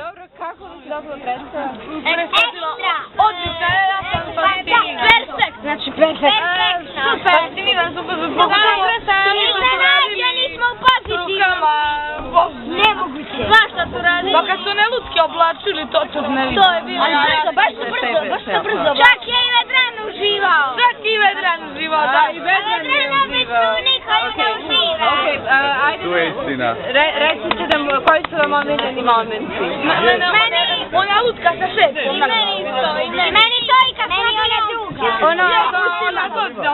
Dobro, kako bi se dobila predstava? Ekstra! Odlična, ja sam fascinirana. Perfekt, znači perfekt. Super, fasciniran sam zbog toga sami što su radili smo u poziciji. Nemoguće. Svašta su radili. Pa kad su one lutke oblačili, to ne vidim. To je bilo. Baš su brzo. Čak je i Vedran uživao. Čak i Vedran uživao, da, i Vedran je uživao. Niko ne uživa. Okej, ajde. Tu je istina. Recite da koji su vam omiljeni momenti. Ona lutka sa šepom. Meni isto, i meni to i kad meni ona druga. Ona godina.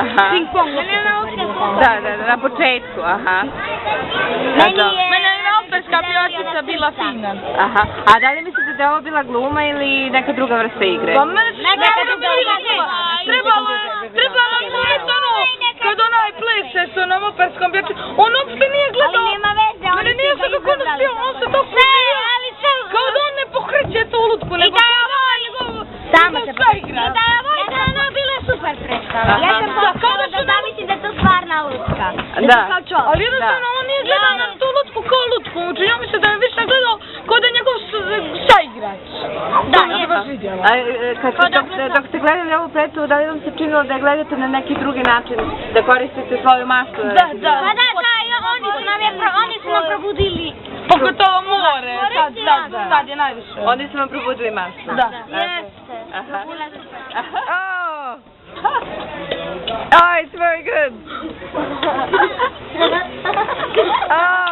Aha. Ping-pong. Da, na početku, aha. Meni je operska pjevačica bila fina. Aha, a da li mislite da je ovo bila gluma ili neka druga vrsta igre? Pa neka druga gluma. Trebalo je gledati ono, kad onaj pleše s onom operskom pjevačicom, on uopšte nije gledao. Ali nema veze, oni nije se kako ono spio, on se to pojio. Kao da on ne pokreće tu lutku, nego Samo se pokreće. I da je vojka, ono bilo je super predstava. Ja sam pokušala da zamislim da je to stvarna lutka. Da, ali jednostavno on nije gledao na tu lutku kao lutku, ja mislim da je više gledao kao da je njegov saigrač. Da, je baš vidjela. Dok ste gledali ovu predstavu, da li vam se činilo da je gledate na neki drugi način, da koristite svoju maštu? Da. Pa da, oni su nam probudili. Pogotovo more, sad je najviše. Oni su vam probudili maštu? Da. Jeste. Oh, it's very good. Oh.